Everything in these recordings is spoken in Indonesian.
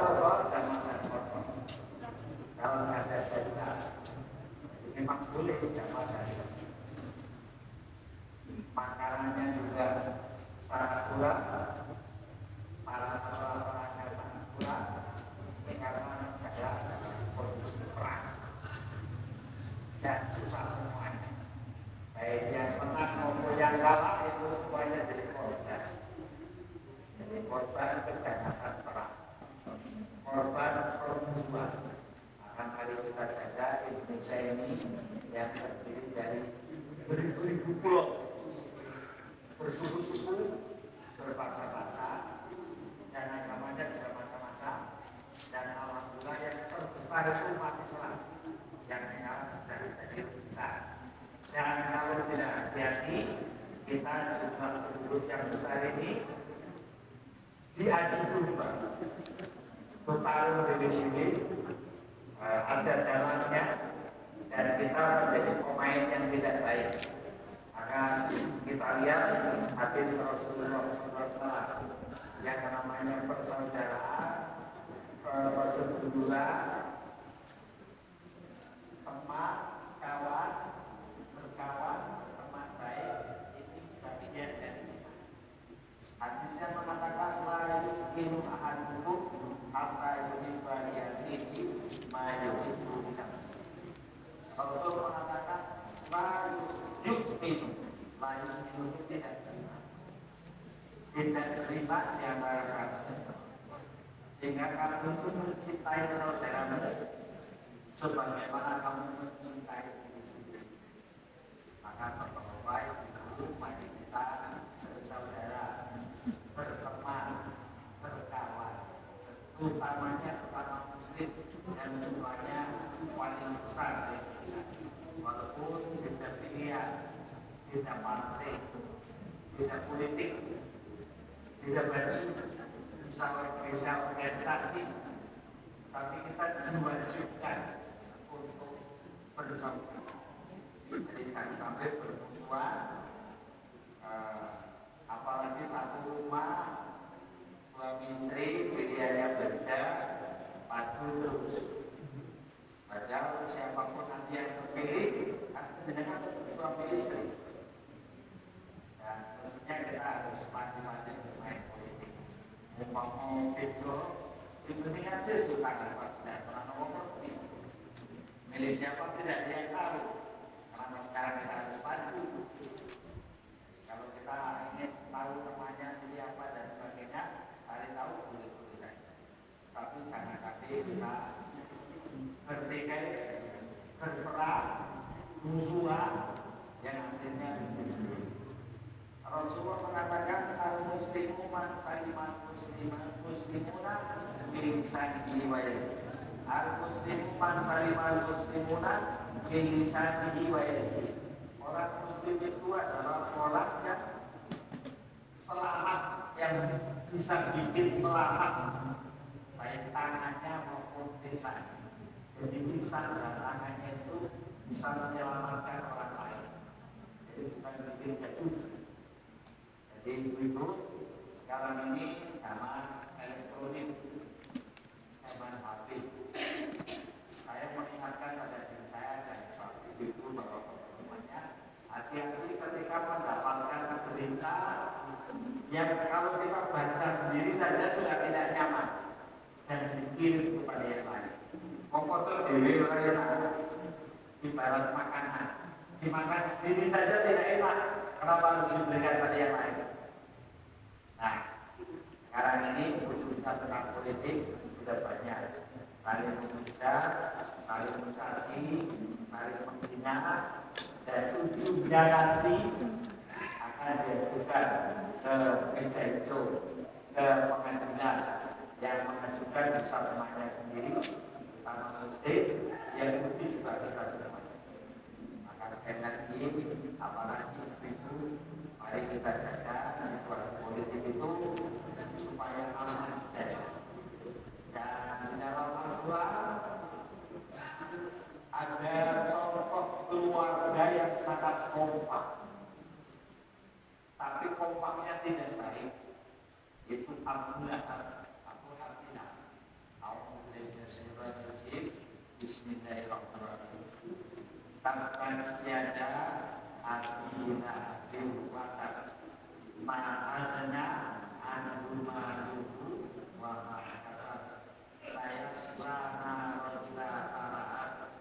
kalau sholat jamaah dan kosong. Kalau nggak ada jamaah, memang boleh jamaah dari. Makanannya juga sangat kurang, sarana-sarana sangat kurang. Ini karena negara dalam kondisi perang dan susah semuanya. Baik yang menang maupun yang kalah itu semuanya jadi korban. Jadi korban keganasan perang, korban permusuhan. Akan kali kita jaga Indonesia ini yang terdiri dari beribu-ribu pulau, bersuku-suku, berbangsa-bangsa, dan agamanya juga macam-macam. Dan alhamdulillah yang terbesar itu umat Islam yang sekarang sudah menjadi besar. Dan kalau tidak hati-hati, kita jumlah penduduk yang besar ini diadu domba, bertarung diri-diri, ada dalamnya, dan kita menjadi pemain yang tidak baik. Maka kita lihat hadis Rasulullah SAW yang namanya persaudaraan, persaudaraan, teman, kawan, berkawan, teman baik, ini bagian dari kita. Hadisnya mengatakan la yu'minu ahadukum hatta yuhibba li akhihi ma yuhibbu li nafsihi. Rasul mengatakan la yu'minu, la yu'minu tidak terima. Tidak terima di antara kamu. Sehingga kamu itu mencintai saudaramu sebagaimana kamu mencintai diri sendiri. Maka baik itu mari kita bersaudara, berteman, berkawan, utamanya sesama muslim dan jumlahnya paling besar di Indonesia. Walaupun beda pilihan, beda partai, beda politik, beda baju, misalnya beda organisasi, tapi kita diwajibkan untuk bersaudara. Jadi jangan sampai bermusuhan, apalagi satu rumah suami istri pilihannya beda, padu terus. Padahal siapapun nanti yang terpilih kan dengan suami istri. Dan mestinya kita harus maju-maju bermain politik. Mau video, penting aja suka tidak pernah ngomong seperti itu. Milih siapa tidak ada yang tahu. Karena sekarang kita harus maju. Kalau kita ingin tahu namanya pilih apa dan sebagainya, cari tahu boleh-boleh saja. Tapi jangan sampai kita bertikai, berperang, musuhan yang akhirnya sendiri. Rasulullah mengatakan al-muslimu man saliman muslimuna min lisanihi wa yadihi. Al-muslimu man saliman muslimuna min lisanihi wa yadihi. Orang muslim itu adalah orang yang selamat, yang bisa bikin selamat baik tangannya maupun lisannya. Jadi lisan dan tangannya itu bisa menyelamatkan orang lain. Jadi bukan bikin jatuh. Jadi ibu-ibu sekarang ini zaman elektronik, zaman HP. Saya mengingatkan pada diri saya dan ibu-ibu bapak-bapak semuanya, hati-hati ketika mendapatkan berita yang kalau kita baca sendiri saja sudah tidak nyaman dan dikirim kepada yang lain. Komputer dewe orang enak, ibarat makanan, dimakan sendiri saja tidak enak. Kenapa harus diberikan pada yang lain? Nah, sekarang ini ujungnya tentang politik sudah banyak, saling menghujat, saling mencaci, saling menghina, dan ujungnya nanti akan diajukan ke meja hijau, ke pengadilan yang mengajukan bisa temannya sendiri, bersama muslim, yang itu juga kita semua. Maka sekali lagi, apalagi itu, mari kita jaga situasi politik itu supaya aman dan di dalam Al-Quran ada contoh keluarga yang sangat kompak, tapi kompaknya tidak baik. Itu Abu Lahab, Abu Habibah. Bismillahirrahmanirrahim. Tabbat yada abi lahabin wa tab ma aghna anhu maluhu wa ma kasab sayasla naran la taraat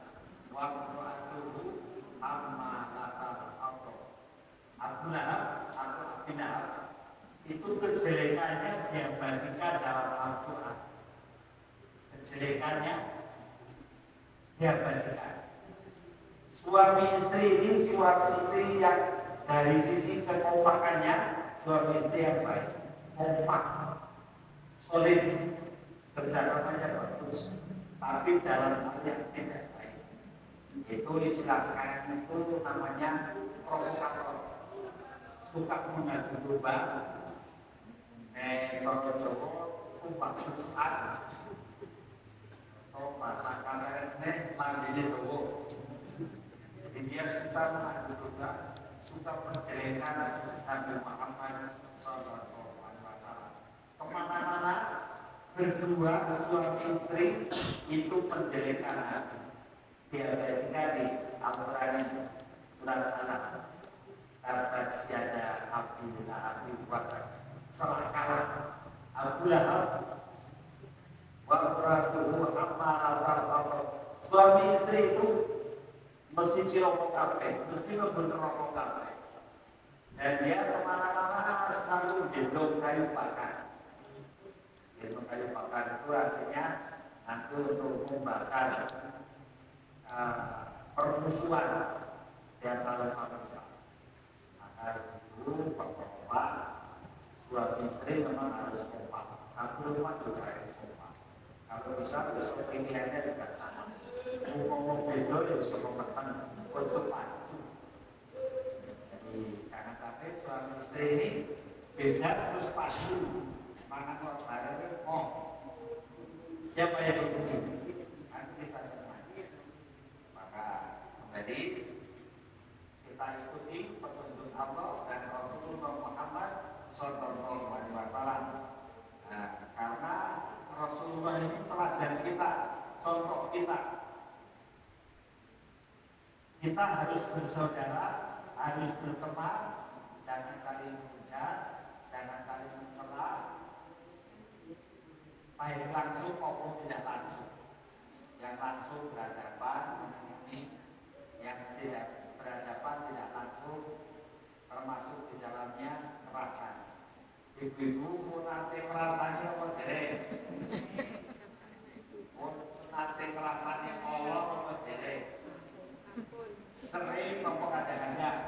wa imra'atuhu hammalatal hatab. Abu Lahab atau Abi Lahab itu kejelekannya dia bagikan dalam Al-Quran. Kejelekannya dia bagikan. Suami istri ini suami istri yang dari sisi kekompakannya suami istri yang baik, kompak, solid, kerjasamanya bagus. Tapi dalam hal yang tidak baik, itu istilah sekarang itu namanya provokator, suka mengadu domba, cowok-cowok, kumpak cucuan, atau bahasa kasarnya lambinya dowo. Jadi dia suka mengadu domba, suka menjelekkan Nabi Muhammad SAW. Kemana-mana berdua suami istri itu menjelekkan Nabi. Dia di Al-Quran ini surat Al-An'am. Tabbat yada abi lahabin wa tab. Celakalah Abu Lahab wa imra'atuhu hammalatal hatab. Suami istri itu mesti ciloko kabeh, mesti mlebu neraka kabeh. Dan dia kemana-mana selalu gendong kayu bakar. Gendong kayu bakar itu artinya nanti untuk membakar permusuhan di antara umat Islam. Maka itu bapak-bapak suami istri memang harus kompak. Satu rumah juga harus kompak. Kalau bisa besok pilihannya juga sama. Ngomong beda ya bisa kompeten untuk maju. Jadi jangan sampai suami istri ini beda terus maju. Mangan kok bareng oh siapa yang begini? Kita semua. Maka kembali kita ikuti petunjuk Allah dan Rasulullah Muhammad Sallallahu Alaihi Wasallam. Nah, karena Rasulullah ini teladan kita, contoh kita. Kita harus bersaudara, harus berteman, jangan saling hujat, jangan saling mencela, baik langsung maupun tidak langsung. Yang langsung berhadapan ini, yang tidak berhadapan tidak langsung, termasuk di dalamnya perasaan. Ibu-ibu mau nanti perasaannya apa dereng? Mau nanti perasaannya Allah apa dereng? Sering apa kadang-kadang?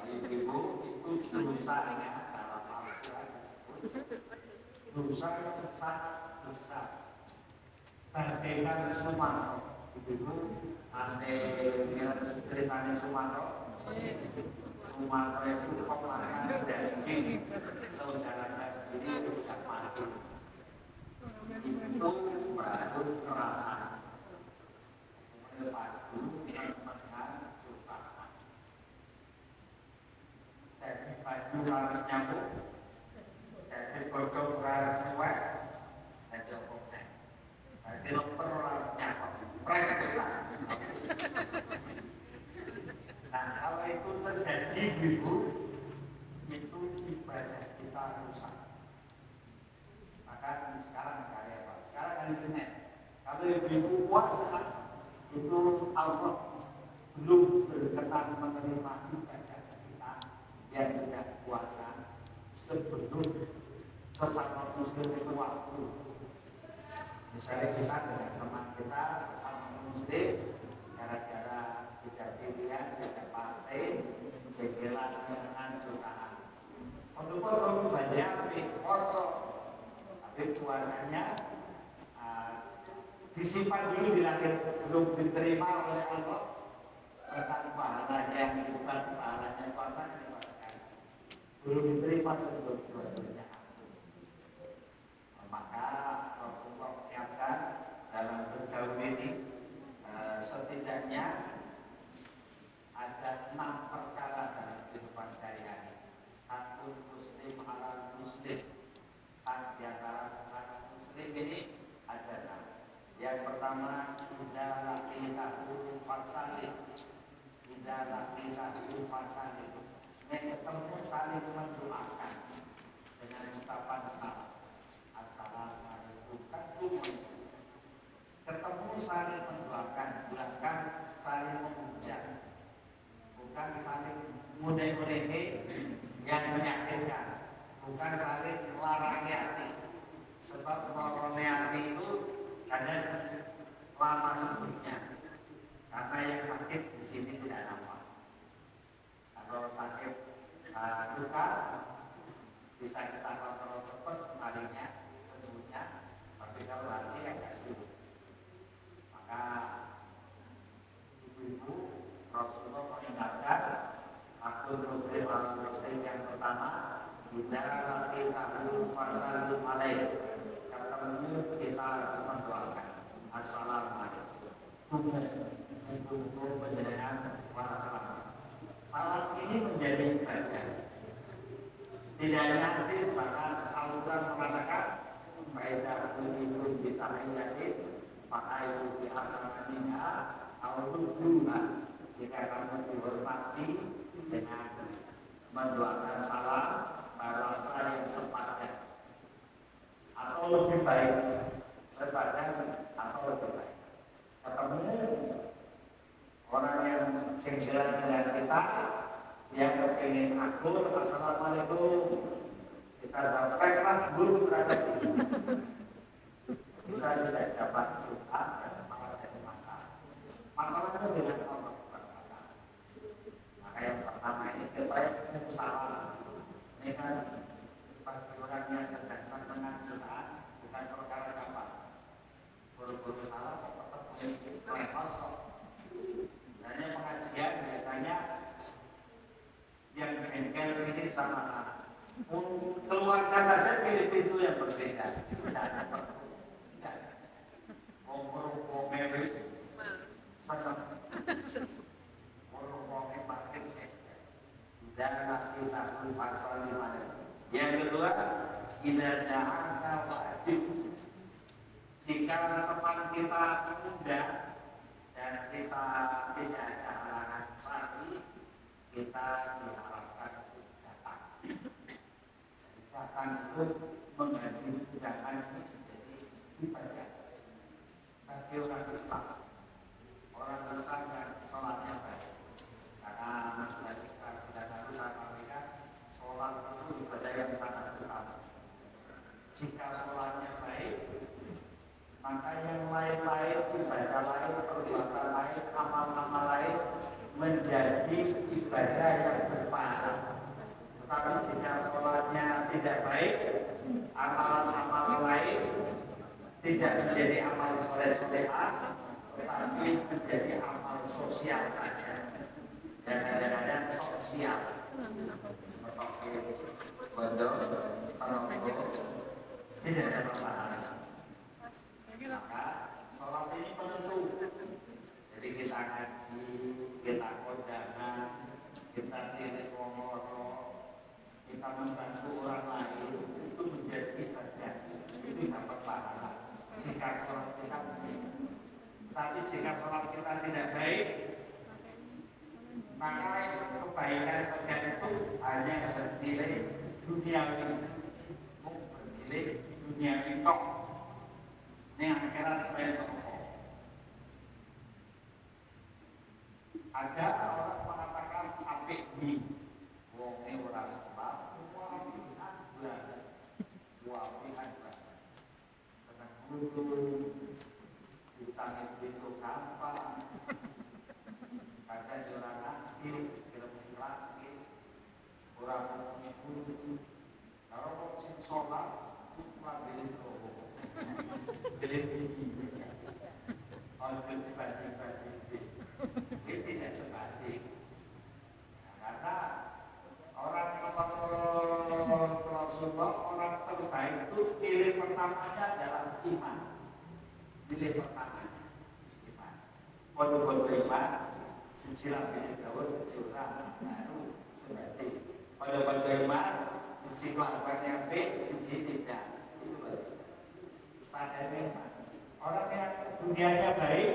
Ibu itu dosanya dalam Al-Quran disebut dosa yang sangat besar. Bagaikan Sumanto. Ibu ane ceritanya Sumanto. Sumanto itu peperangan daging saudaranya sendiri tidak mati. Itu baru perasaan. Padu dengan cobaan. Jadi baju harus nyambung. Jadi bodong harus kuat. Dan jokoknya. Jadi dokter harus nyambung. Mereka besar. Nah kalau itu terjadi ibu, itu ibadah kita rusak. Maka sekarang hari apa? Sekarang hari Senin. Kalau ibu puasa itu Allah belum berkenan menerima ibadah kita yang tidak puasa sebelum sesama muslim itu waktu. Misalnya kita dengan teman kita sesama muslim gara-gara tidak pilihan, tidak partai, jegelan dengan jutaan. Untuk banyak kosong, tapi puasanya disimpan dulu di langit, belum diterima oleh Allah tentang pahalanya yang bukan pahalanya puasa yang dipaskan belum diterima sebelum dua-duanya. Maka Rasulullah menyiapkan dalam bergaul ini setidaknya ada 6 perkara dalam kehidupan sehari-hari. Hakul muslim halal muslim. Hak di antara sesama muslim ini ada 6. Yang pertama, idza laqitahu fasallim. Idza laqitahu fasallim. Nek ketemu saling mendoakan dengan ucapan salam. Assalamualaikum. Ketemu saling mendoakan, bukan saling memuja. Bukan saling mune-mune yang menyakitkan. Bukan saling melarang hati. Sebab melarang hati itu kadang lama sebutnya. Karena yang sakit di sini tidak nampak. Kalau sakit luka bisa kita kontrol cepat larinya sembuhnya, tapi kalau hati agak sulit. Maka ibu-ibu Rasulullah mengingatkan akun muslim yang pertama, idza laqitahu fasallim alaihi. Ketemu kita harus mendoakan assalamualaikum. Untuk penjenengan para sahabat. Salam ini menjadi ibadah. Tidak hanya hadis, bahkan Al-Quran mengatakan faida kullikum bi tahiyyatin fa'aidu bi asmanina aw tudduha. Jika kamu dihormati dengan mendoakan salam, balaslah yang sepadan atau lebih baik, sepadan atau lebih baik. Ketemu orang yang cenggelan dengan kita, yang kepingin akur, assalamualaikum, kita sampaikan guru terhadap kita tidak dapat doa dan malah jadi masalah. Masalahnya dengan Allah Subhanahu wa Ta'ala. Maka yang pertama ini kita salam. Ini kan bagi orang yang sedang mengajukan bukan perkara gampang. Guru-guru salam tetap punya lepas kok. Hanya pengajian biasanya yang jengkel sini sama-sama. Keluarga saja pilih pintu yang berbeda. Tidak. Ngomong wis seneng. Ngomong parkir saja. Dan kita pasal 5. Yang kedua, idza da'aka wajib. Jika teman kita mengundang dan kita tidak ada halangan syar'i, kita diharapkan untuk datang. Datang itu menjadi undangan menjadi ibadah bagi orang Islam. Orang Islam yang sholatnya baik. Karena masalah Islam sudah harus saya sampaikan, sholat itu ibadah yang sangat utama. Jika sholatnya baik, maka yang lain-lain, ibadah lain, perbuatan lain, amal-amal lain menjadi ibadah yang berpahala. Tetapi jika sholatnya tidak baik, amal-amal lain tidak menjadi amal soleh-solehah, tetapi menjadi amal sosial saja. Dan kadang-kadang sosial, seperti pondok, perokok, tidak ada pahala. Maka sholat ini penentu. Jadi kita ngaji, kita kondangan, kita tilik ngomoro, kita membantu orang lain, itu menjadi ibadah. Itu dapat pahala jika sholat kita baik. Tapi jika sholat kita tidak baik, maka kebaikan itu hanya bernilai duniawi, bernilai duniawi tok. Ini akhirat baik pokok. Ada orang mengatakan apik di wonge ora sekolah, wafihan belajar. Senang guru, ditanya itu gampang. Kadang di orang nanti, film kelas ini, orang punya guru. Kalau mau sing sholat, lupa pilih kau. Pilih tinggi. Ojo dibanding-banding. Ini tidak sebanding. Karena orang Rasulullah, orang terbaik itu pilih pertamanya adalah iman. Pilih pertamanya iman. Bodoh-bodoh iman, sejilah pilih gaul, sejilah baru sebanding. Bodoh-bodoh iman, sejilah yang baik, sejilah tidak. Itu baru. Standarnya iman. Orang yang dunianya baik,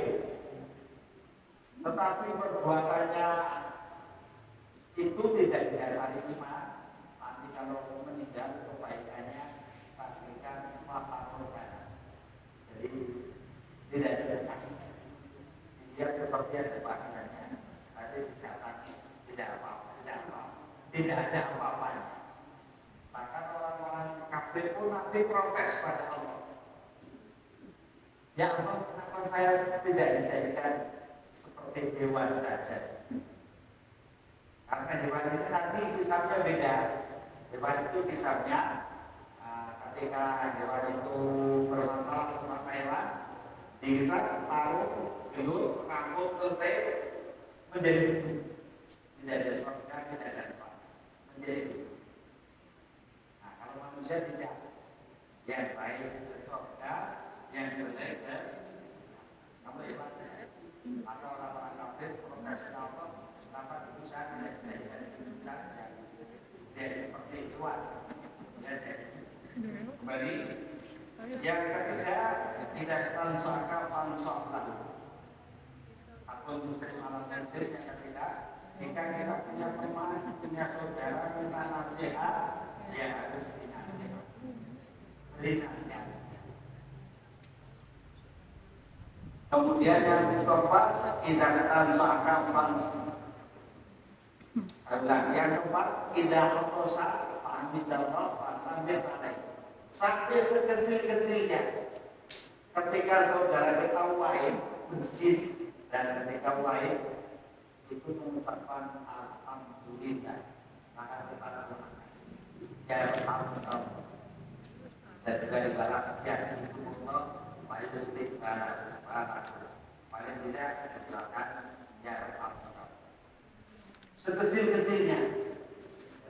tetapi perbuatannya itu tidak didasari iman, nanti kalau meninggal kebaikannya bagaikan mata korban. Jadi tidak ada kasih. Dia seperti ada pakanannya, tapi tidak lagi, tidak ada apa-apanya. Bahkan orang-orang kafir pun nanti protes pada Allah. Ya Allah, kenapa saya tidak dijadikan seperti hewan saja? Karena hewan ini nanti hisabnya beda. Hewan itu hisabnya ketika hewan itu bermasalah sama hewan, dihisab, taruh, hidup, rambut, selesai, menjadi tidak ada surga, tidak ada apa, menjadi. Nah, kalau manusia tidak, yang baik ke surga, yang jelek ke kamu hebat. Atau orang-orang kafir protes apa? Kenapa itu saya tidak saja? Dia seperti hewan. Ya, jadi kembali. Yang ketiga, tidak stansaka fansoflah. Akul muslim ala muslim. Yang ketiga, jika kita punya teman, punya saudara, minta nasihat, ya harus dinasihat. Beri nasihat. Kemudian yang keempat, tidak stansaka fansoflah. Yang keempat, tidak otosa fahmidallah fasamir alaih. Sampai sekecil-kecilnya ketika saudara kita wahid bersin dan ketika wahid itu mengucapkan alhamdulillah, maka kita lakukan ya alhamdulillah. Saya juga dibalas ya itu Allah paling sedikit paling tidak dilakukan ya alhamdulillah sekecil-kecilnya.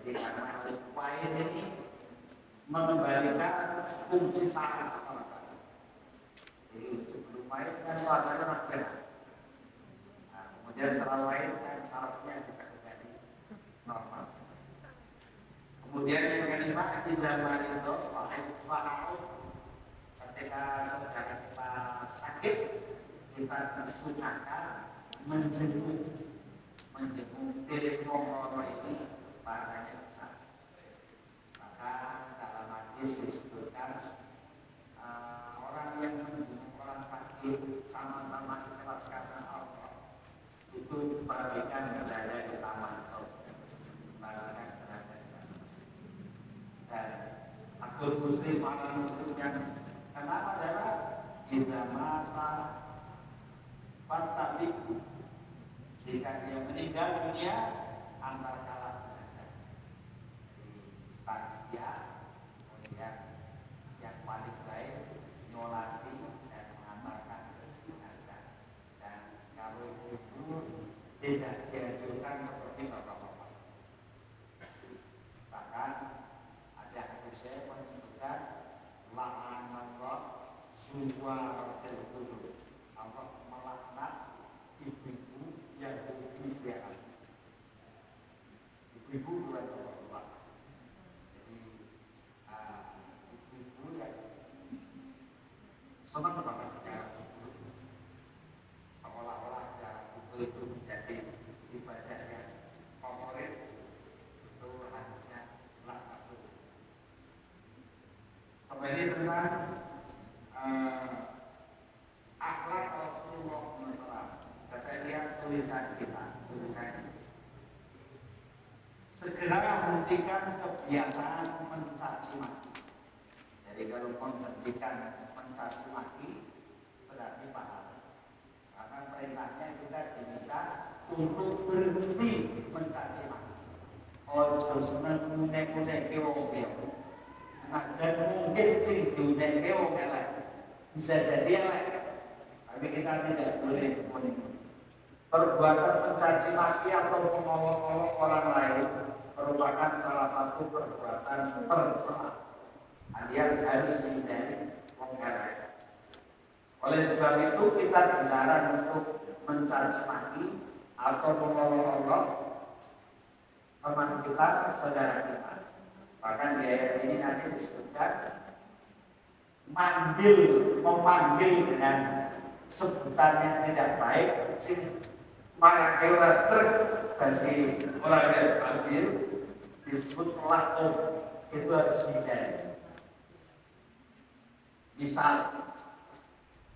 Jadi karena wahid ini mengembalikan fungsi syarat apa-apa. Jadi sebelum main kan warnanya rakyat. Nah, kemudian setelah main kan syaratnya bisa menjadi normal. Kemudian yang kelima, tidak marido fa'au. Ketika saudara kita sakit, kita disunahkan menjenguk diri momo ini parahnya besar. Maka dalam hadis disebutkan orang yang membunuh orang sakit sama-sama ikhlas karena Allah itu bagikan berada di taman surga. Bagikan berada di taman. Dan akul muslim orang muslim yang kenapa adalah idza mata fatabiku. Jika dia meninggal dunia antar kalah saja. Takziah, kemudian yang paling baik nyolati dan mengantarkan ke jenazah. Dan kalau itu tidak dianjurkan seperti bapak-bapak. Bahkan ada hadis yang menunjukkan la'anallah suwaratil qulub. Allah melaknat ibu-ibu yang berhubungan siaran. Ibu-ibu bukan bapak-bapak. Ibu yang senang banget cara kubur, seolah-olah cara kubur itu menjadi ibadah yang favorit, itu harusnya laknat. Kembali tentang akhlak Rasulullah SAW. Kata lihat tulisan kita, tulisannya. Segera hentikan kebiasaan mencaci maki. Jadi kalau menghentikan mencaci maki berarti pahala. Karena perintahnya kita diminta untuk berhenti mencaci maki. Ojo seneng unek-unek wong liya. Senajan mungkin sing diunek wong elek. Bisa jadi elek. Tapi kita tidak boleh menipu. Perbuatan mencaci maki atau mengolok-olok orang lain merupakan salah satu perbuatan tercela. Alias harus dihindari menghargai. Oleh sebab itu kita dilarang untuk mencaci maki atau mengolok-olok teman kita, saudara kita. Bahkan di ayat ini nanti disebutkan memanggil dengan sebutan yang tidak baik, sing marake ora srek bagi orang yang panggil disebut lakum, itu harus dihindari. Misal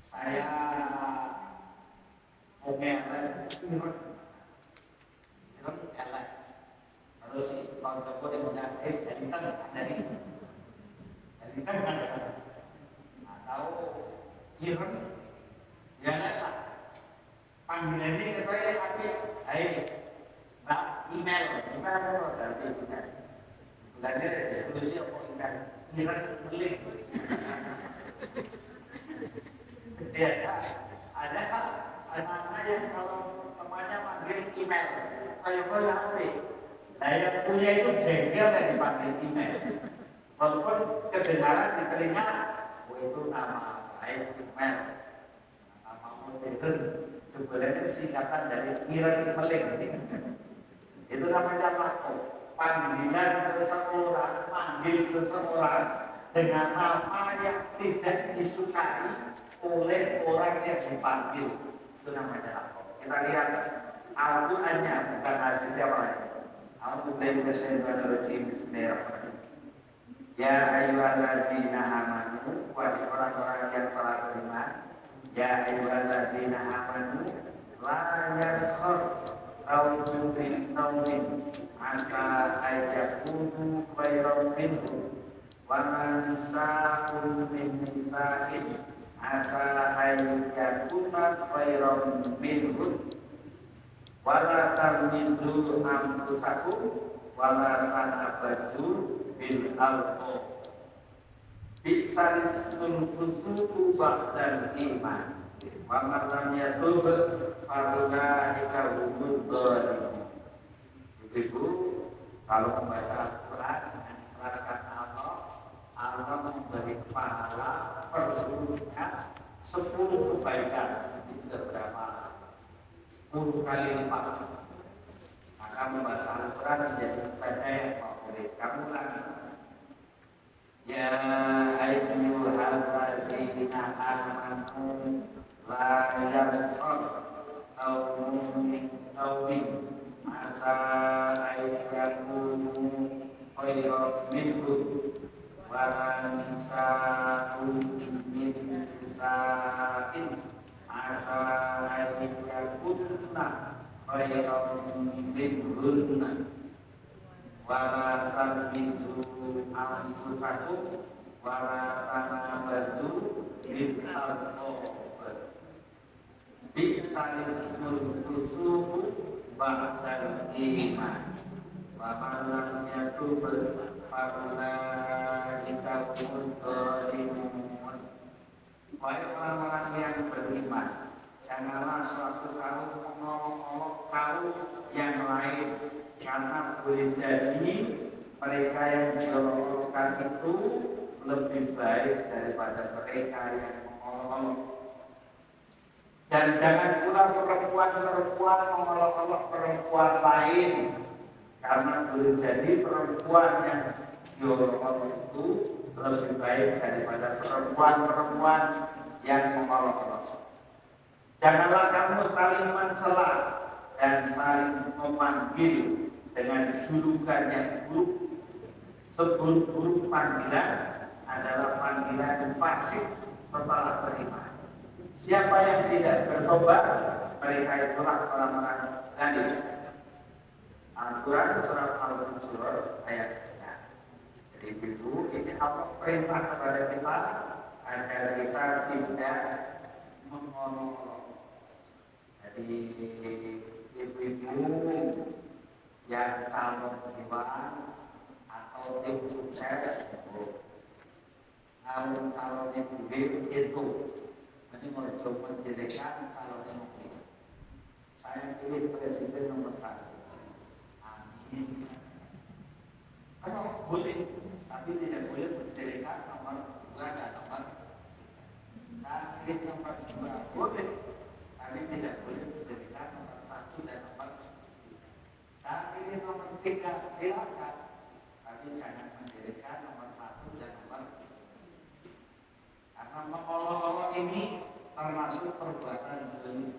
saya pengen ireng elek, terus kalau yang mengakhir jadi kan atau ireng ya lah panggilan ini katanya api mbak email dari email bulannya diskusi apa email ireng link ya ada anak-anak yang kalau temannya manggil email kayak HP nah yang punya itu jengkel yang dipanggil email walaupun kedengaran di telinga itu nama baik email nama modern sebenarnya singkatan dari ireng meling itu namanya lakum panggilan seseorang manggil seseorang dengan nama yang tidak disukai oleh orang yang dipanggil itu namanya lakum. Kita lihat Al-Qur'annya bukan hadis siapa lagi. Al-Qur'an Bismillahirrahmanirrahim. Ya ayyuhalladzina amanu wahai orang-orang yang telah beriman. Ya ayyuhalladzina amanu la yaskhar qaumun min qaumin asa ayyakuну khairan minhum wa man sa'un min nisa'in asa ayyakuna khairan minhum wa la tarmizu anfusakum wa la tanabazu bil alqab bi'salismul fusuqu ba'dal iman wa man lam yatub fa ulaika humud dhalimun. Ibu kalau membaca Al-Quran dengan ikhlas kata Allah memberi pahala per bulannya 10 kebaikan. Itu sudah berapa puluh kali lipat. Maka membaca Al-Quran menjadi ibadah yang favorit. Kamu lagi ya ayyuhalladzina amanu la yaskhar qaumun min qaumin asa ayyakunu khairan minhum wa nisa'un min nisa'in asa ayyakunna khairan minhunna wa la talbisu anfusakum wa la tanabazu bil alqab bi'salismul fusuqu ba'dal iman wa man lam yatub fa ulaika humud dhalimun. Wahai orang-orang yang beriman, janganlah suatu kaum mengolok-olok kaum yang lain, karena boleh jadi mereka yang diolok-olokkan itu lebih baik daripada mereka yang mengolok-olok. Dan jangan pula perempuan-perempuan mengolok-olok perempuan lain, karena boleh jadi perempuan yang diolok-olok itu lebih baik daripada perempuan-perempuan yang mengolok-olok. Janganlah kamu saling mencela dan saling memanggil dengan julukan yang buruk. Seburuk-buruk panggilan adalah panggilan fasik setelah beriman. Siapa yang tidak bertobat, mereka itulah orang-orang zalim. Al-Quran surat Al-Hujurat ayat 3. Jadi itu ini Allah perintah kepada kita agar kita tidak mengolok-olok. Jadi ibu-ibu yang calon dewan atau tim sukses calon ibu itu nanti mau menjadikan calon ibu. Saya pilih presiden nomor 1. Amin. Kalau boleh, tapi tidak boleh menjadikan nomor 2 dan nomor 1. Saya pilih nomor 2 boleh, tapi tidak boleh menjadikan nomor 1 dan nomor 2. Saya pilih nomor 3 silakan, tapi jangan menjadikan nomor 1 dan nomor 2. ini termasuk perbuatan zalim.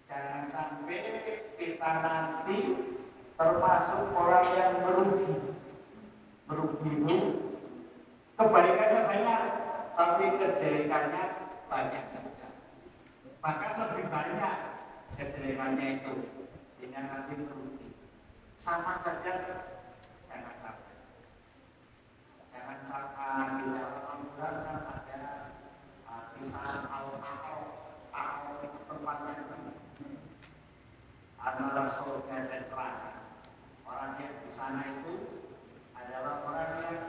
Jangan sampai kita nanti termasuk orang yang merugi. Merugi itu kebaikannya banyak, tapi kejelekannya banyak juga. Bahkan lebih banyak kejelekannya itu, sehingga nanti merugi. Sama saja, jangan sampai. Jangan sampai di dalam Al-Quran kan ada kisah Al-Aqarah itu perpanjangan antara surga dan neraka. Orang yang di sana itu adalah orang yang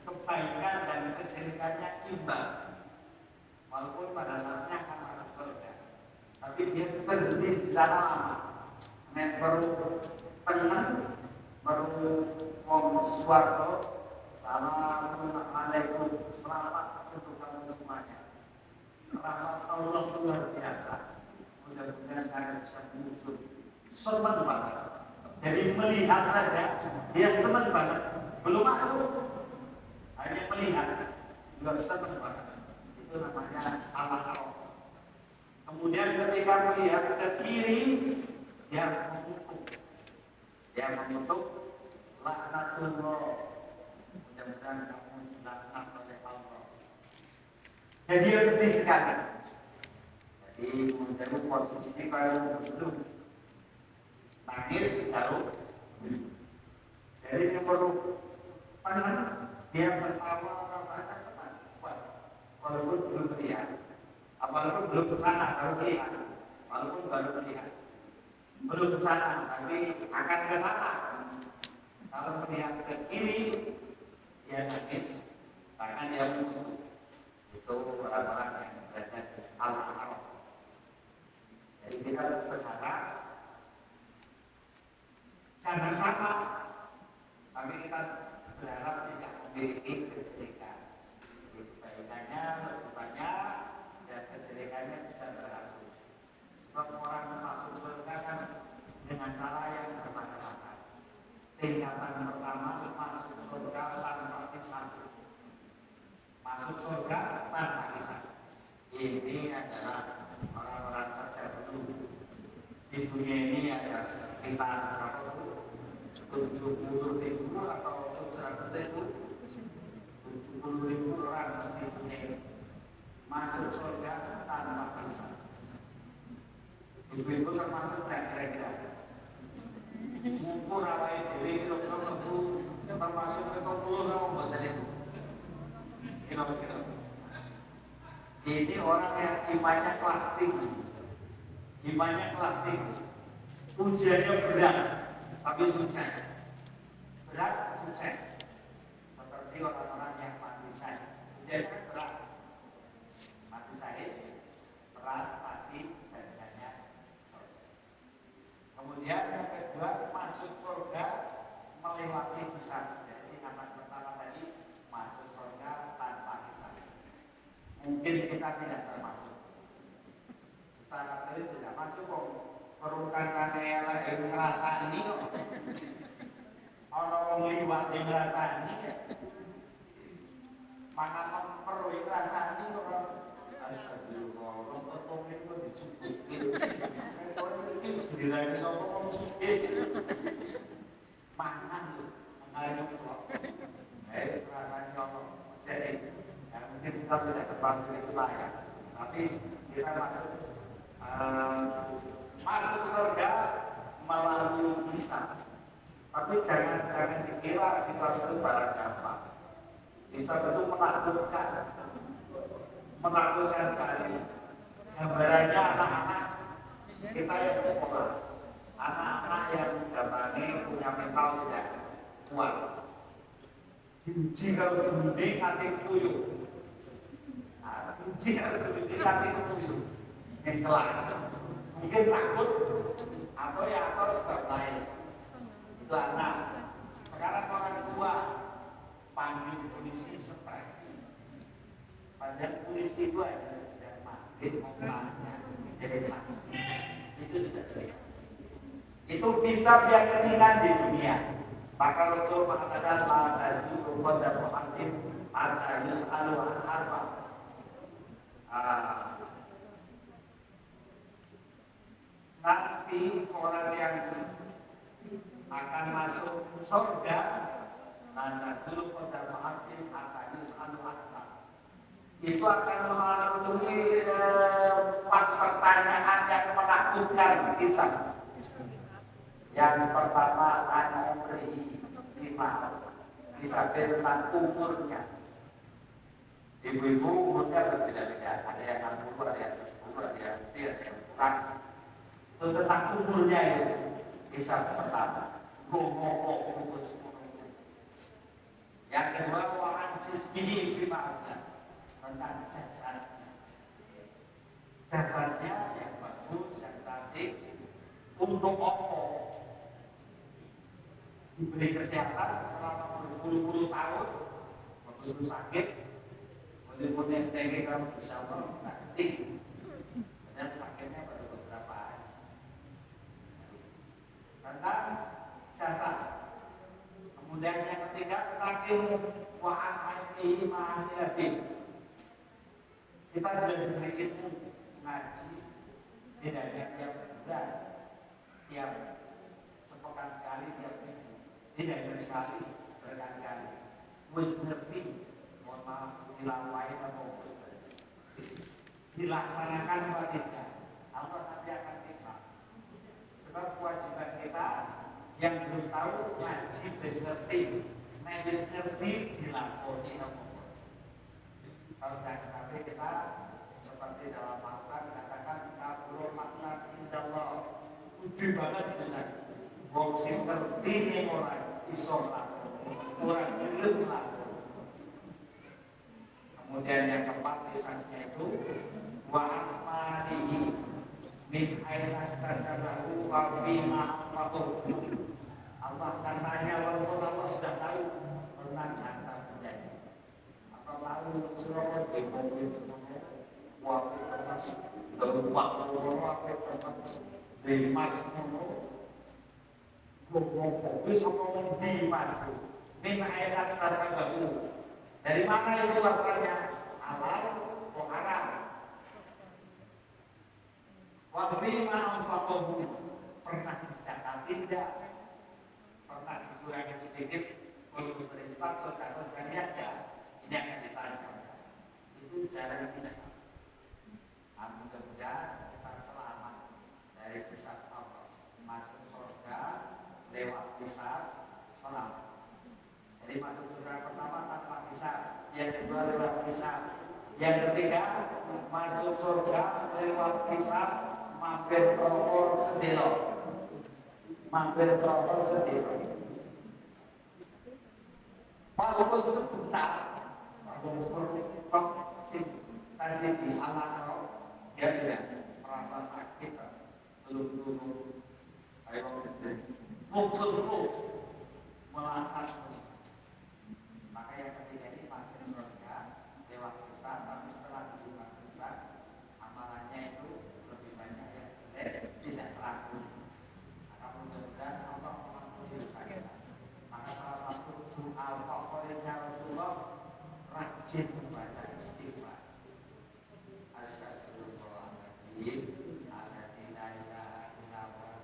kebaikan dan kejelekannya imbang, walaupun pada saatnya akan masuk surga, tapi dia berhenti di sana lama. Nek baru tenang, baru wong swarga, assalamualaikum, selamat untuk kamu semuanya. Rahmat Allah luar biasa. Mudah-mudahan kalian bisa menyusul. Senang banget. Jadi melihat saja dia senang banget. Belum masuk, hanya melihat juga senang banget. Itu namanya al-aqarah. Kemudian ketika melihat ke kiri, dia mengutuk. Dia mengutuk laknatullah. Mudah-mudahan kamu dilaknat oleh Allah. Dan dia sedih sekali. Jadi menjadi posisinya kalau belum nangis baru. Jadi dia perlu tenang, dia bertawa rasanya senang. Walaupun belum melihat, walaupun belum ke sana baru melihat, walaupun baru melihat, belum ke sana tapi akan ke sana. Kalau melihat ke kiri, dia nangis, bahkan dia menunggu. Itu orang-orang yang berada di al-aqarah. Jadi kita berharap jangan sama, tapi kita berharap tidak memiliki kejelekan. Jadi kebaikannya lebih banyak dan kejelekannya bisa berhapus. Sebab orang masuk surga kan dengan cara yang bermacam-macam. Tingkatan pertama masuk surga tanpa hisab. Masuk surga tanpa hisab. Ini adalah orang-orang terdahulu. Di dunia ini ada sekitar 70.000 atau 70.000 orang di dunia ini masuk surga tanpa hisab. Ibu-ibu termasuk kira-kira ngumpul awal diri kira-kira termasuk ke 20 kamu buat tadi kira-kira. Ini orang yang imannya kelas tinggi. Imannya kelas tinggi. Ujiannya berat, tapi sukses. Berat, sukses. Seperti orang-orang yang mati syahid. Ujiannya berat. Mati syahid, berat, mati, jadinya surga. Kemudian yang kedua, masuk surga melewati hisab. Jadi anak pertama tadi masuk surga tanpa hisab. Mungkin kita tidak termasuk. Secara tadi tidak masuk kok. Perukan kane lagi ngerasa ini kok. Orang liwat yang ngerasa ini ya. Mana memper yang ngerasa ini kok. Astagfirullah, orang ketemu itu disubuhin. Orang itu diraih sama orang subuhin. Mangan tuh, mengalir kok. Rasanya Allah. Jadi mungkin kita tidak termasuk itu lah ya, tapi kita masuk surga melalui hisab. Tapi jangan dikira hisab itu barang gampang. Hisab itu menakutkan sekali. Gambarannya anak-anak kita yang sekolah, anak-anak yang gambarnya punya mental tidak kuat. Diuji kalau diundi nanti tuyul. Diuji kalau diundi nanti tuyul. Yang kelas mungkin takut atau sebab lain. Itu anak. Sekarang orang tua panggil polisi stres. Padahal polisi itu ada sudah makin mengulangnya menjadi saksi. Itu sudah jelas. Itu bisa yang keinginan di dunia. Maka Rasul mengatakan la tazidu qadamu 'abdin hatta yus'alu an harba. Ah, nanti orang yang akan masuk surga nanda dulu pada maafin akan selalu ada itu akan melalui 4 pertanyaan yang menakutkan kisah. Yang pertama anak beri 5 kisah tentang umurnya. Ibu-ibu umurnya berbeda-beda, ada yang 60, ada yang 10, ada yang lebih, ada yang kurang. Itu tentang umurnya itu kisah pertama. Umur 10. Yang kedua orang jismihi fimarnya tentang jasadnya yang bagus, yang cantik untuk apa diberi kesehatan selama berpuluh-puluh tahun, begitu sakit, walaupun yang kamu bisa nanti dan sakitnya baru beberapa hari. Tentang jasad. Kemudian yang ketiga tentang ilmu wa'an ainihi ma'anilatin. Kita sudah diberi ilmu ngaji tidak tiap bulan, tiap sepekan sekali, tiap minggu, tidak sekali, berkali-kali. Wis ngerti, mohon maaf, dilampaui atau dilaksanakan apa tidak. Allah nanti akan kisah. Sebab kewajiban kita yang belum tahu ngaji ngerti, wis ngerti dilakoni apa. Kalau jangan sampai kita seperti dalam Al-Quran katakan kabur makna indallah uji banget bisa wong sing ngerti ning ora iso orang belum lakon. Kemudian yang keempat kisahnya itu wa amalihi min aina tasabahu wa fima anfaqahu. Allah akan tanya walaupun Allah sudah tahu tentang harta bendanya. Lalu serobot di mobil semuanya waktu tempat berubah di mas ngomong bisa ngomong di mas minta enak rasa baru dari mana itu asalnya halal atau haram wafima anfaqahu pernah dizakat tidak pernah dikurangi sedikit untuk berinfak saudara sekalian ya. Ini akan ditanya. Itu cara kita. Mudah-mudahan kita selamat dari hisab Allah, masuk surga lewat hisab selamat. Jadi masuk surga pertama tanpa hisab, yang kedua lewat hisab, yang ketiga masuk surga lewat hisab mampir rokok sedelo, walaupun sebentar. Kok sih tadi di alam dia tidak merasa sakit belum ayo mukul melangkah maka yang ketiga ini masih surga lewat kisah tapi setelah dibuka amalannya itu lebih banyak yang jelek tidak laku maka mudah-mudahan Allah mengampuni dosa kita. Maka salah satu doa favoritnya Rasulullah rajin membaca istighfar. Astagfirullahaladzim, la ilaha illallah,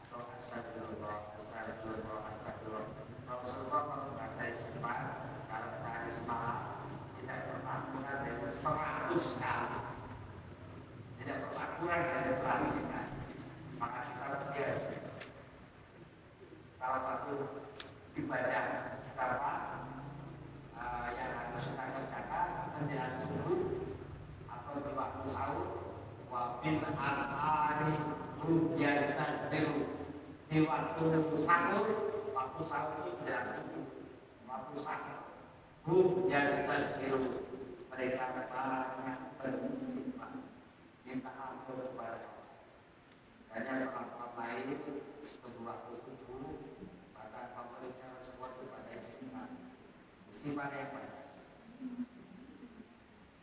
atau astagfirullah. Rasulullah kalau membaca istighfar, kalau cari semangat, tidak pernah kurang dari 100 kali. Tidak pernah kurang dari 100 kali. Maka kita harus salah satu ibadah pertama yang harus kita kerjakan menjelang subuh atau di waktu sahur wabil ashari yastaghfiru di waktu sahur itu menjelang subuh waktu sahur yastaghfiru mereka banyak beristighfar minta ampun kepada Allah. Hanya salat lain kedua waktu subuh bahkan favoritnya Rasulullah itu pada istighfar yang banyak.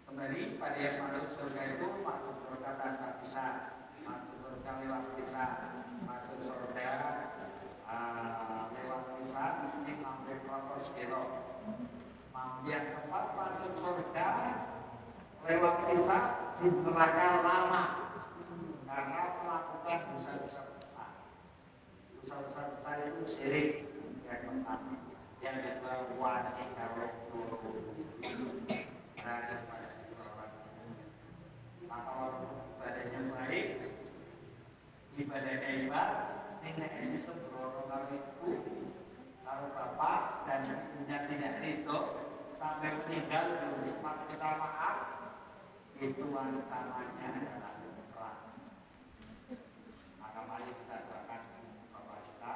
Kembali pada yang masuk surga itu masuk surga tanpa bisa, masuk surga lewat bisa, masuk surga lewat bisa ini mampir 100 kilo. Yang tempat masuk surga lewat kisah di neraka lama karena melakukan dosa-dosa besar. Dosa-dosa besar itu syirik yang pertama, yang kedua wani kalau berada pada orang. Maka ibadahnya baik, ibadahnya ibadah, tidak isi sembrono kalau ibu, kalau bapak dan ibunya tidak ridho sampai meninggal belum sempat kita maaf, itu ancamannya adalah perang. Maka mari kita doakan kepada kita,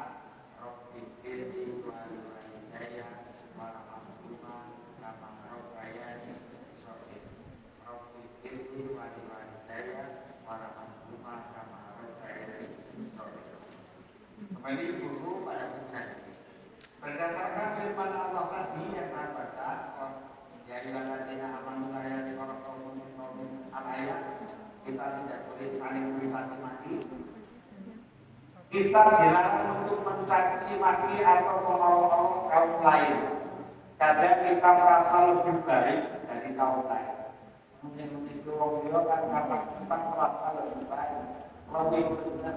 Rabbi firli walidayya warhamhuma kama rabbayani shaghira. Rabbi firli walidayya warhamhuma kama rabbayani shaghira. Kembali guru pada ucapan berdasarkan firman Allah tadi yang saya baca, ya ayyuhalladzina amanu la yaskhar qaumun min qaumin al-ayat, kita tidak boleh saling mencaci maki. Kita dilarang untuk mencaci maki atau mengolok-olok kaum lain. Kadang kita merasa lebih baik dari kaum lain. Mungkin itu wong liya kan karena kita merasa lebih baik, lebih benar.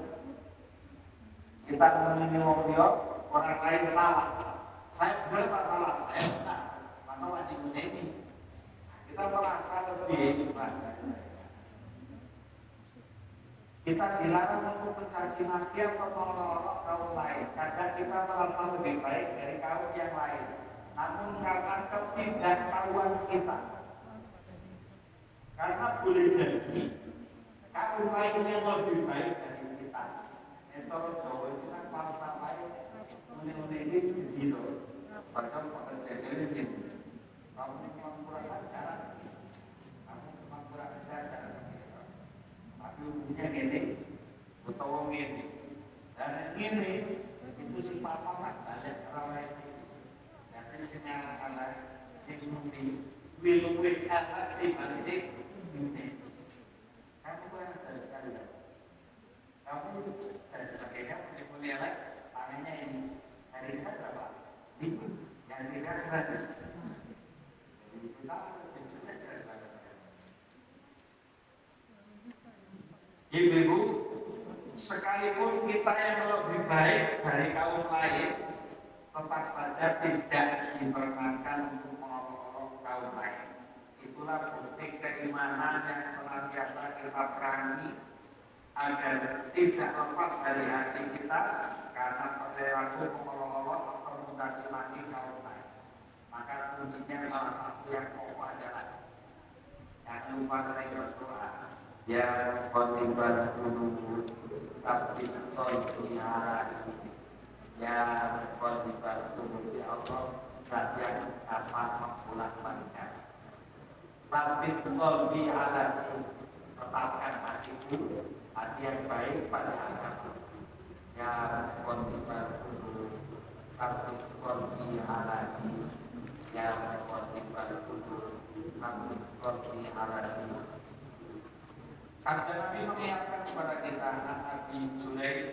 Kita menilai wong liya, orang lain salah. Saya benar tak salah, saya benar. Maka wajib ini kita merasa lebih hebat. Kita dilarang untuk mencaci maki atau mengolok kaum lain. Kadang kita merasa lebih baik dari kaum yang lain. Namun karena ketidaktahuan kita, karena boleh jadi kaum lain yang lebih baik dari kita. Kalau Jawa itu kan falsafahnya ini gitu. Padahal pekerjaan ini kamu memang kurang ajar, kamu memang kurang ajar. Tapi umumnya ini, utawa ini, dan ini itu si papa kan balik rawai ini. Jadi si anak-anak si mudi wiluwih anak di balik ini. Kamu kurang ajar sekali ya. Kamu dan sebagainya menilai panennya ini hari ini berapa? Minggu yang tidak berada. Jadi kita menjelek dari belakangnya. Ibu-ibu, sekalipun kita yang lebih baik dari kaum lain, tetap saja tidak diperkenankan untuk mengolok-olok kaum lain. Itulah bukti keimanan yang senantiasa kita perangi agar tidak lepas dari hati kita karena perilaku mengolok-olok atau mencaci maki kaum lain. Maka kuncinya salah satu yang pokok adalah jangan lupa sering berdoa. Ya qatiban qulub sabbit qalbi ala dini. Ya qatiban qulub, ya Allah zat yang dapat membolak-balikkan. Sabbit qalbi ala dini, tetapkan hatiku, hati yang baik pada agama. Ya qatiban qulub sabbit qalbi ala dini. Ya qatiban qulub sabbit qalbi ala dini. Sabda Nabi mengingatkan kepada kita Nabi Sulaim,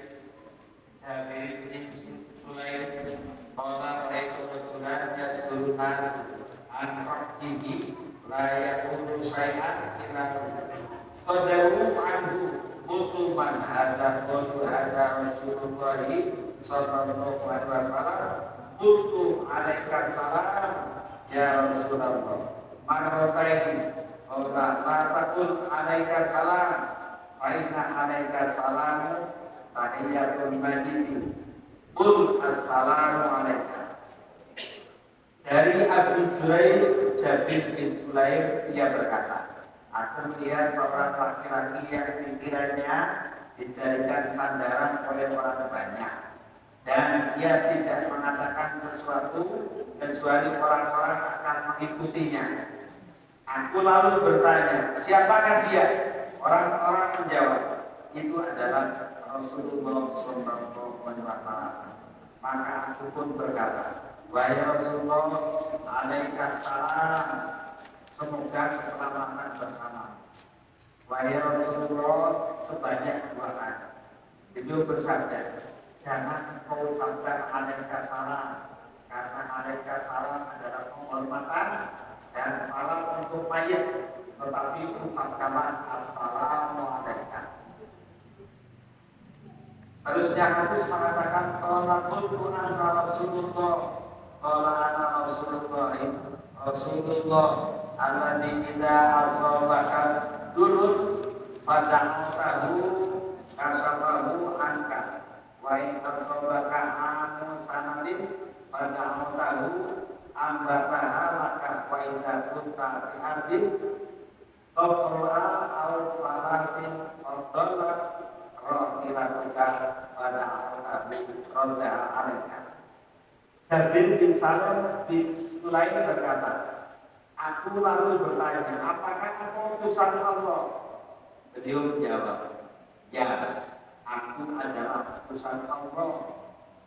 Jabir bin Sulaim, bahwa itu kecuali yasulnas an rabbihi la yakunu syai'an illa sadawu anhu mutuman hadza qul hadza Rasulullah sallallahu alaihi wasallam mutu alaika salam ya Rasulullah marrataini Allah takul alaika salam, fainna alaika salam, tahiyatul majid. Qul assalamu alaika. Dari Abu Jurair Jabir bin Sulaim, dia berkata, aku melihat seorang laki-laki yang pikirannya dijadikan sandaran oleh orang banyak, dan dia tidak mengatakan sesuatu kecuali orang-orang akan mengikutinya. Aku lalu bertanya, siapakah dia? Orang-orang menjawab, itu adalah Rasulullah sallallahu alaihi wasallam. Maka aku pun berkata, wahai Rasulullah, alaika salam, semoga keselamatan bersama. Wahai Rasulullah, sebanyak 2 kali. Beliau bersabda, jangan kau sabda alaika salam, karena alaika salam adalah penghormatan dan salam untuk mayat tetapi ucapkanlah assalamualaikum. Harusnya hadis mengatakan qala qultu anna Rasulullah qala anna Rasulullah alladzi idza asabaka dulun fada'tahu kasabahu anka wa in asabaka amun sanadin fada'tahu ambataha laka wa idza kunta fi ardin qafra aw falatin fadallat rohilatuka pada Abu Ronda Alaiha. Jabir bin Salam bin Sulaim berkata, aku lalu bertanya, apakah engkau utusan Allah? Beliau menjawab, ya, aku adalah utusan Allah.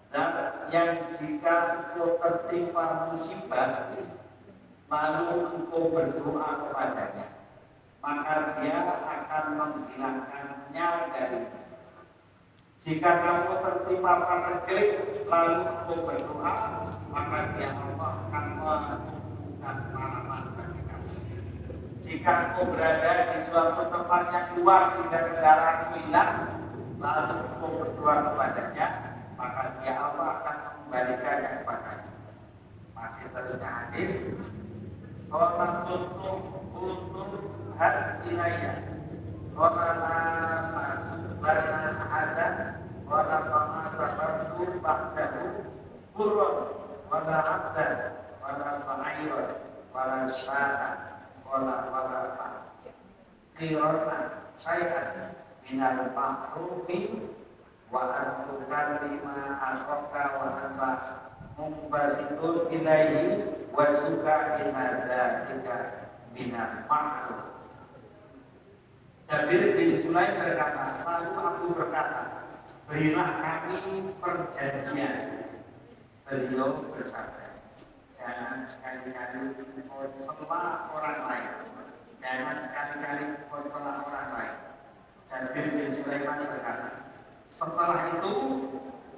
Dan yang jika engkau tertimpa musibah, lalu engkau berdoa kepadanya, maka dia akan menghilangkannya darimu. Jika kamu tertimpa paceklik lalu engkau berdoa, maka dia Allah akan menumbuhkan rahmat bagi kamu. Jika engkau berada di suatu tempat yang luas sehingga kendaraanmu hilang, lalu engkau berdoa kepadanya, maka dia Allah akan mengembalikannya kepadanya. Masih terusnya hadis, qala kuntum had ilayya qala masuk barna ada qala fama sabartu ba'dahu qurran wala abdan wala fa'ayran wala syata wala qirana syai'an minal ma'rufi wa antukan lima akhaka wa anta mumbasitun ilaihi wa suka inadhalika minal ma'ruf. Jabir bin Sulaim berkata, lalu aku berkata, berilah kami perjanjian. Beliau bersabda, jangan sekali-kali kau celah orang lain. Jangan sekali-kali kau celah orang lain. Jabir bin Sulaiman berkata, setelah itu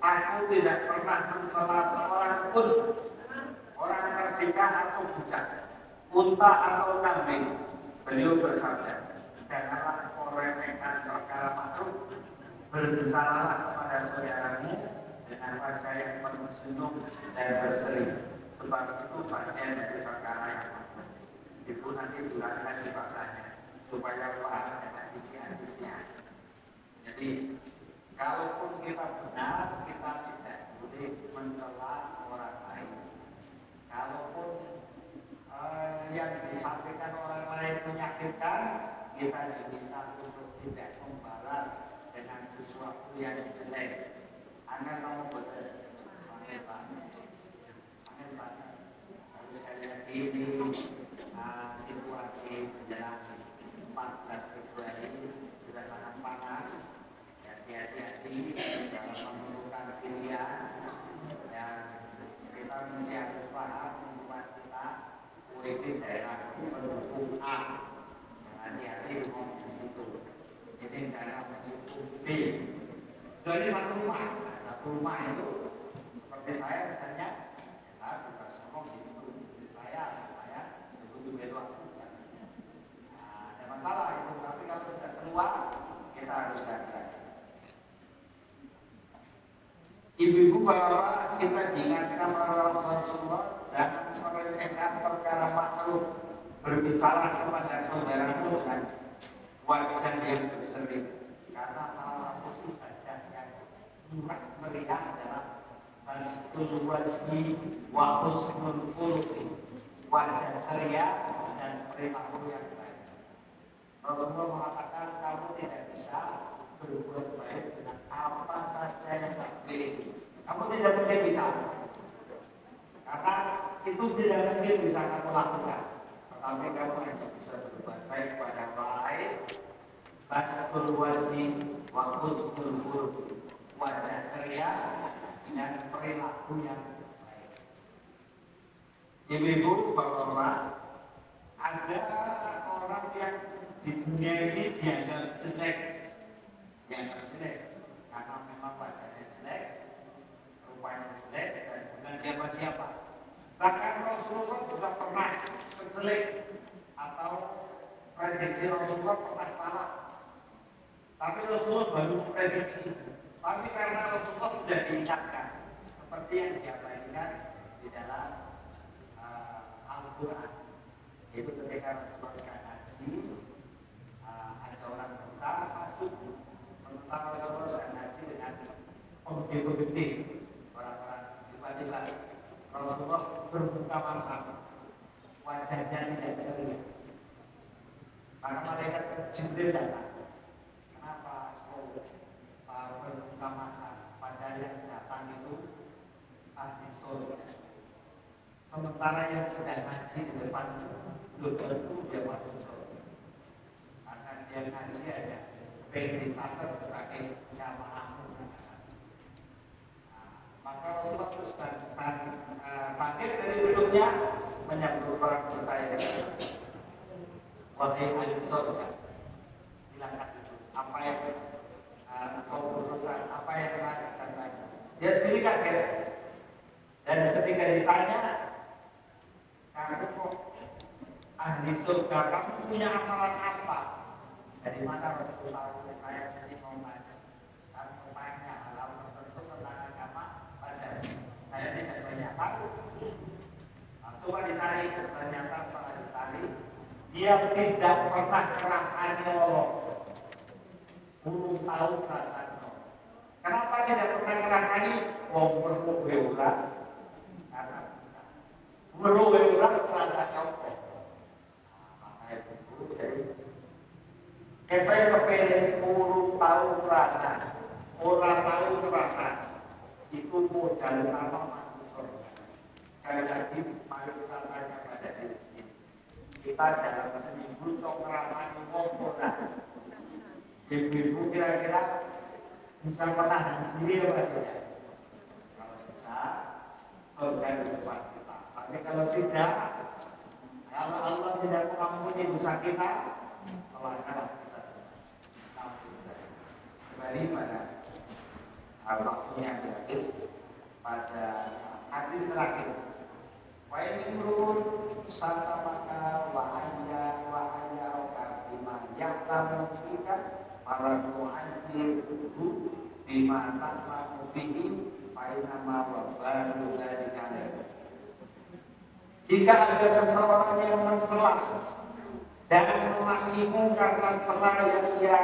aku tidak pernah mencela seorang pun, orang merdeka atau budak, unta atau kambing. Beliau bersabda, janganlah kau remehkan perkara makruh, berbicaralah kepada saudaramu dengan wajah yang penuh senyum dan berseri, sebab itu bagian dari perkara yang makruh. Itu nanti bulankan di bahasanya supaya paham dengan isian-isian. Jadi kalaupun kita benar, kita tidak boleh mencela orang lain. Kalaupun yang disampaikan orang lain menyakitkan, kita diminta untuk tidak membalas dengan sesuatu yang jelek. Anda mau betul, aneh banget. Lalu sekali lagi ini situasi menjelang 14 Februari sudah sangat panas. Hati-hati dalam menentukan pilihan, dan kita mesti harus paham membuat kita ini daerah pendukung A. Hati-hati ngomong di situ. Ini daerah pendukung B. Jadi satu rumah itu seperti saya misalnya, saya bukan ngomong di situ. Saya itu belok. Ada masalah itu, tapi kalau sudah keluar kita harus jaga. Ibu-ibu bapak, kita diingatkan oleh Rasulullah, jangan meremehkan perkara makruh, berbicara kepada saudaramu dengan wajah yang berseri, karena salah satu ibadah yang murah meriah adalah bastul wajhi wa husnul khuluqi, wajah ceria dan perilaku yang baik. Rasulullah mengatakan kamu tidak bisa berbuat baik dengan apa saja yang kamu miliki. Kamu tidak mungkin bisa, karena itu tidak mungkin bisa kamu lakukan. Tetapi kamu hanya bisa berbuat baik pada orang lain. Bastul wajhi wa husnul khuluqi, wajah ceria dan perilaku yang baik. Ibu-ibu, bapak-bapak, ada orang yang di dunia ini dianggap jelek, karena memang wajahnya jelek, rupanya jelek, dan bukan siapa-siapa. Bahkan Rasulullah juga pernah terjelek atau prediksi Rasulullah pernah salah. Tapi Rasulullah baru memprediksi. Tapi karena Rasulullah sudah diingatkan, seperti yang diabadikan di dalam Al-Quran, yaitu ketika Rasulullah sedang haji, ada orang buta masuk, sementara Rasulullah sedang haji dengan pemutih-pemutih orang-orang, tiba-tiba Rasulullah berbuka masam, wajahnya tidak ceria. Maka malaikat Jibril datang. Kenapa kau berbuka masam? Padahal yang datang itu ahli surga. Sementara yang sedang haji di depan belum tentu dia masuk surga. Karena dia ngaji ada pengen dicatat sebagai jamaah. Maka Rasulullah terus bangkit dari duduknya menyambut orang bertanya, wahai ahli surga, silakan duduk. Apa yang kau butuhkan? Apa yang saya sampaikan? Dia sendiri kaget. Dan ketika ditanya, kamu kok ahli surga? Kamu punya amalan apa? Dari mana Rasulullah? Saya sendiri mau baca. Saya mau tanya hal tertentu tentang agama. Saya tidak banyak tahu. Coba dicari, ternyata setelah dicari, dia tidak pernah ngerasain nyolong. Belum tahu perasaan nyolong. Kenapa tidak pernah ngerasain? Wong perlu berulang, karena berulang terasa nyolong. Makanya itu jadi kita sepele puluh tahu perasaan, orang tahu perasaan. Itu modal utama masuk surga. Sekali lagi, mari kita tanya pada diri kita dalam seminggu untuk ngerasain ngomong. Ibu-ibu kira-kira bisa menahan diri apa tidak? Kalau bisa, surga di depan kita. Tapi kalau tidak, kalau Allah tidak mengampuni dosa kita, selangkah kita. Kembali pada waktunya habis pada hadis terakhir. Wa imrun satamaka wa anya bima ya'lamu fika maradu anfi bima ta'lamu fihi fa inna ma wabalu dzalika. Jika ada seseorang yang mencela dan memakimu karena celah yang ia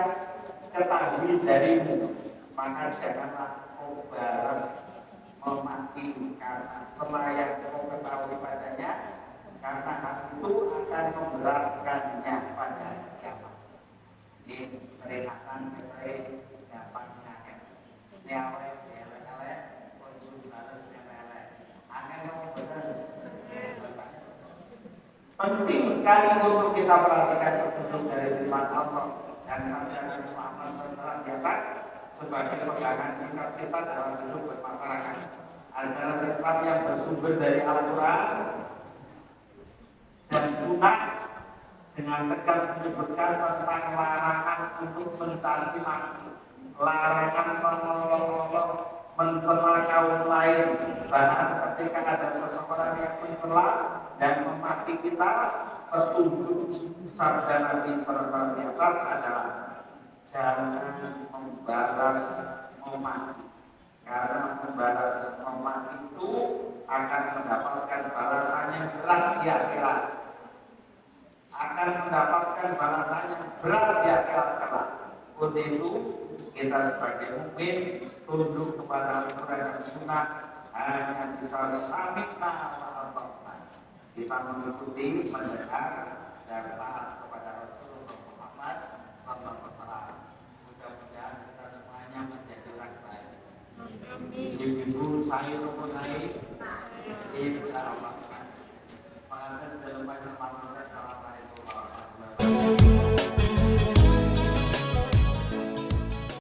ketahui darimu, maka janganlah kau balas memaki karena celah yang kau ketahui padanya, karena hal itu akan memberatkannya pada kiamat. Ini peringatan terkait dapatnya nyawa elek-elek, konsum balas elek-elek. Akan benar. Penting sekali untuk kita perhatikan petunjuk dari firman Allah dan sabda Nabi Muhammad SAW di atas sebagai pegangan sikap kita dalam hidup bermasyarakat. Ajaran Islam yang bersumber dari Al-Quran dan Sunnah dengan tegas menyebutkan tentang larangan untuk mencaci maki, larangan menolong-nolong, mencela kaum lain. Bahkan ketika ada seseorang yang mencela dan memaki kita, petunjuk sabda Nabi SAW di atas adalah jangan membalas memaki, karena membalas memaki itu akan mendapatkan balasan yang berat di akhirat. Akan mendapatkan balasan yang berat di akhirat kelak. Untuk itu kita sebagai mukmin tunduk kepada Al-Quran dan Sunnah hanya bisa samikna wa ata'na. Kita mengikuti, mendengar dan taat kepada Rasulullah Muhammad SAW. Mudah-mudahan kita semuanya menjadi orang baik. Ibu-ibu saya, rumah saya, insya Allah. Assalamualaikum warahmatullahi wabarakatuh.